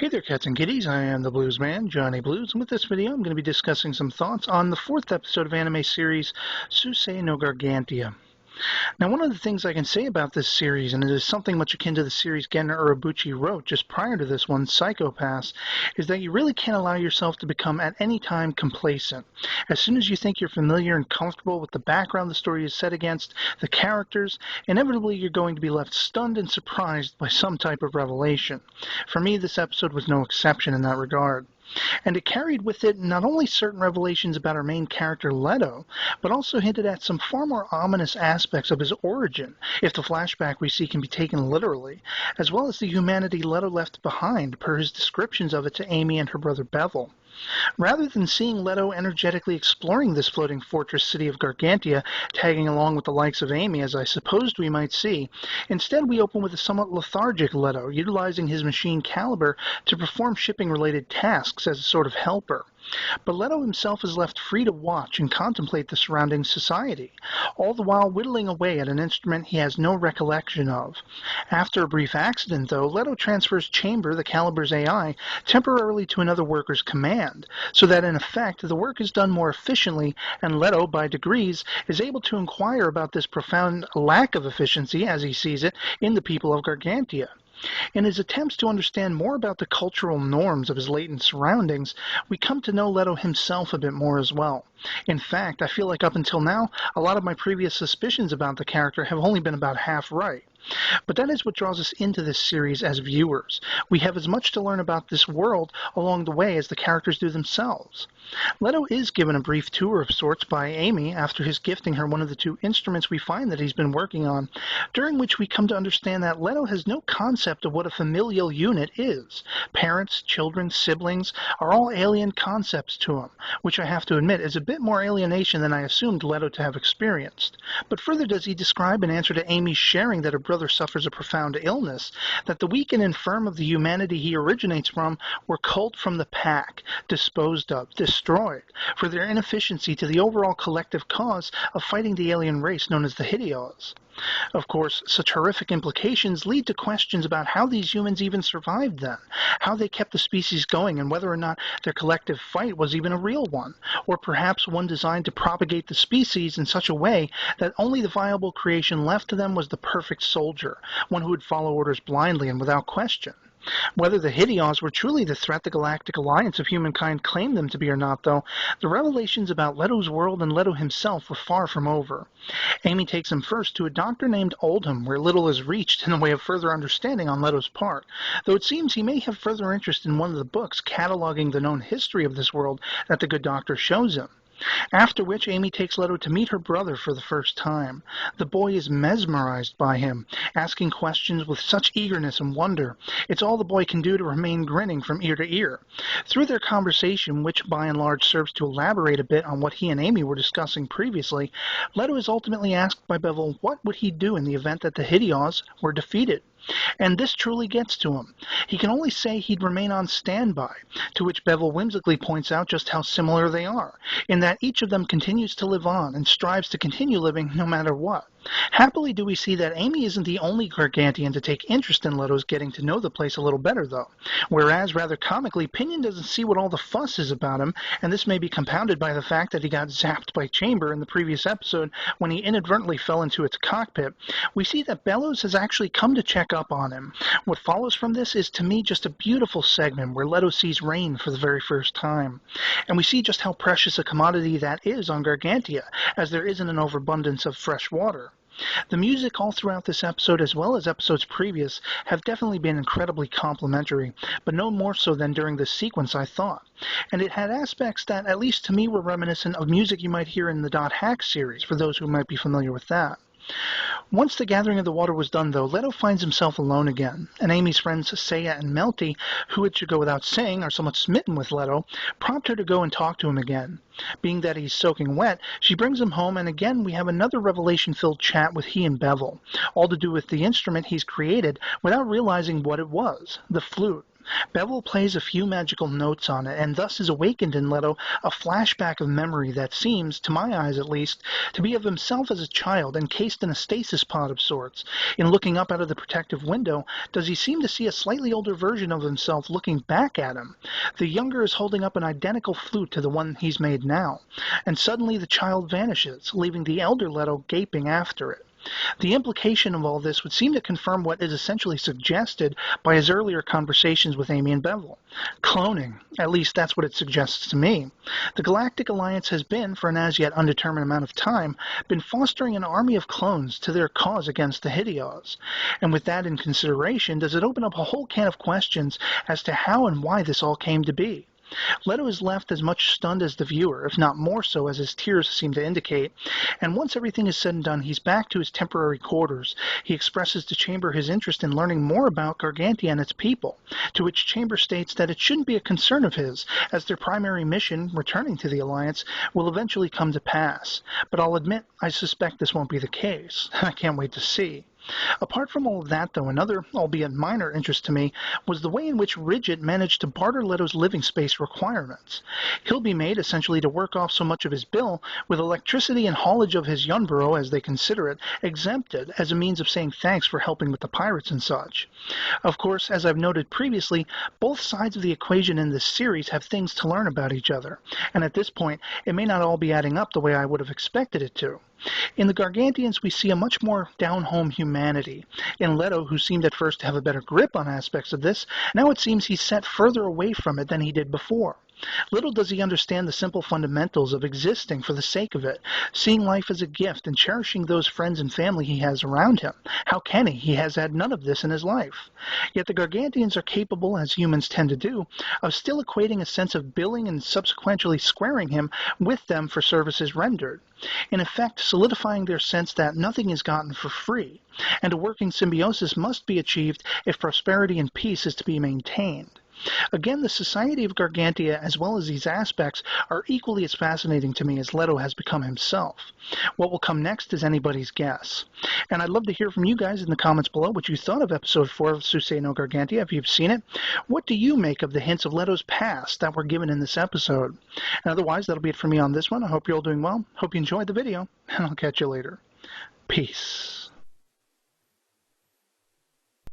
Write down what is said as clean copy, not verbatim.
Hey there, cats and kitties. I am the Blues Man, Johnny Blues, and with this video I'm going to be discussing some thoughts on the fourth episode of anime series Suisei no Gargantia. Now, one of the things I can say about this series, and it is something much akin to the series Genna Urobuchi wrote just prior to this one, Psychopaths, is that you really can't allow yourself to become at any time complacent. As soon as you think you're familiar and comfortable with the background the story is set against, the characters, inevitably you're going to be left stunned and surprised by some type of revelation. For me, this episode was no exception in that regard. And it carried with it not only certain revelations about our main character Leto, but also hinted at some far more ominous aspects of his origin, if the flashback we see can be taken literally, as well as the humanity Leto left behind per his descriptions of it to Amy and her brother Bevel. Rather than seeing Leto energetically exploring this floating fortress city of Gargantia, tagging along with the likes of Amy as I supposed we might see, instead we open with a somewhat lethargic Leto, utilizing his machine caliber to perform shipping-related tasks as a sort of helper. But Leto himself is left free to watch and contemplate the surrounding society, all the while whittling away at an instrument he has no recollection of. After a brief accident, though, Leto transfers Chamber, the Caliber's AI, temporarily to another worker's command, so that in effect the work is done more efficiently, and Leto, by degrees, is able to inquire about this profound lack of efficiency, as he sees it, in the people of Gargantia. In his attempts to understand more about the cultural norms of his latent surroundings, we come to know Leto himself a bit more as well. In fact, I feel like up until now, a lot of my previous suspicions about the character have only been about half right. But that is what draws us into this series as viewers. We have as much to learn about this world along the way as the characters do themselves. Leto is given a brief tour of sorts by Amy after his gifting her one of the two instruments we find that he's been working on, during which we come to understand that Leto has no concept of what a familial unit is. Parents, children, siblings are all alien concepts to him, which I have to admit is a bit more alienation than I assumed Leto to have experienced. But further does he describe in answer to Amy's sharing that her brother suffers a profound illness, that the weak and infirm of the humanity he originates from were culled from the pack, disposed of, destroyed, for their inefficiency to the overall collective cause of fighting the alien race known as the Hideos. Of course, such horrific implications lead to questions about how these humans even survived then, how they kept the species going, and whether or not their collective fight was even a real one, or perhaps one designed to propagate the species in such a way that only the viable creation left to them was the perfect soldier, one who would follow orders blindly and without question. Whether the Hideos were truly the threat the Galactic Alliance of humankind claimed them to be or not, though, the revelations about Leto's world and Leto himself were far from over. Amy takes him first to a doctor named Oldham, where little is reached in the way of further understanding on Leto's part, though it seems he may have further interest in one of the books cataloging the known history of this world that the good doctor shows him. After which, Amy takes Leto to meet her brother for the first time. The boy is mesmerized by him, asking questions with such eagerness and wonder. It's all the boy can do to remain grinning from ear to ear. Through their conversation, which by and large serves to elaborate a bit on what he and Amy were discussing previously, Leto is ultimately asked by Bevel what would he do in the event that the Hideos were defeated. And this truly gets to him. He can only say he'd remain on standby, to which Bevel whimsically points out just how similar they are, in that each of them continues to live on and strives to continue living no matter what. Happily do we see that Amy isn't the only Gargantian to take interest in Leto's getting to know the place a little better, though. Whereas, rather comically, Pinion doesn't see what all the fuss is about him, and this may be compounded by the fact that he got zapped by Chamber in the previous episode when he inadvertently fell into its cockpit. We see that Bellows has actually come to check up on him. What follows from this is, to me, just a beautiful segment where Leto sees rain for the very first time. And we see just how precious a commodity that is on Gargantia, as there isn't an overabundance of fresh water. The music all throughout this episode, as well as episodes previous, have definitely been incredibly complimentary, but no more so than during this sequence, I thought. And it had aspects that, at least to me, were reminiscent of music you might hear in the Dot Hack series, for those who might be familiar with that. Once the gathering of the water was done, though, Leto finds himself alone again, and Amy's friends Seiya and Melty, who it should go without saying are somewhat smitten with Leto, prompt her to go and talk to him again. Being that he's soaking wet, she brings him home, and again we have another revelation-filled chat with he and Bevel, all to do with the instrument he's created without realizing what it was, the flute. Bevel plays a few magical notes on it, and thus is awakened in Leto a flashback of memory that seems, to my eyes at least, to be of himself as a child, encased in a stasis pod of sorts. In looking up out of the protective window, does he seem to see a slightly older version of himself looking back at him? The younger is holding up an identical flute to the one he's made now, and suddenly the child vanishes, leaving the elder Leto gaping after it. The implication of all this would seem to confirm what is essentially suggested by his earlier conversations with Amy and Bevel. Cloning. At least that's what it suggests to me. The Galactic Alliance has been, for an as yet undetermined amount of time, been fostering an army of clones to their cause against the Hideos. And with that in consideration, does it open up a whole can of questions as to how and why this all came to be? Leto is left as much stunned as the viewer, if not more so, as his tears seem to indicate, and once everything is said and done, he's back to his temporary quarters. He expresses to Chamber his interest in learning more about Gargantia and its people, to which Chamber states that it shouldn't be a concern of his, as their primary mission, returning to the Alliance, will eventually come to pass. But I'll admit, I suspect this won't be the case. I can't wait to see. Apart from all of that, though, another, albeit minor, interest to me was the way in which Rigid managed to barter Leto's living space requirements. He'll be made essentially to work off so much of his bill, with electricity and haulage of his Yunboro, as they consider it, exempted as a means of saying thanks for helping with the pirates and such. Of course, as I've noted previously, both sides of the equation in this series have things to learn about each other, and at this point, it may not all be adding up the way I would have expected it to. In the Gargantians, we see a much more down-home humanity. In Leto, who seemed at first to have a better grip on aspects of this, now it seems he's set further away from it than he did before. Little does he understand the simple fundamentals of existing for the sake of it, seeing life as a gift and cherishing those friends and family he has around him. How can he? He has had none of this in his life. Yet the Gargantians are capable, as humans tend to do, of still equating a sense of billing and subsequently squaring him with them for services rendered, in effect solidifying their sense that nothing is gotten for free, and a working symbiosis must be achieved if prosperity and peace is to be maintained. Again, the society of Gargantia, as well as these aspects, are equally as fascinating to me as Leto has become himself. What will come next is anybody's guess. And I'd love to hear from you guys in the comments below what you thought of Episode 4 of Suisei no Gargantia, if you've seen it. What do you make of the hints of Leto's past that were given in this episode? And otherwise, that'll be it for me on this one. I hope you're all doing well. Hope you enjoyed the video, and I'll catch you later. Peace.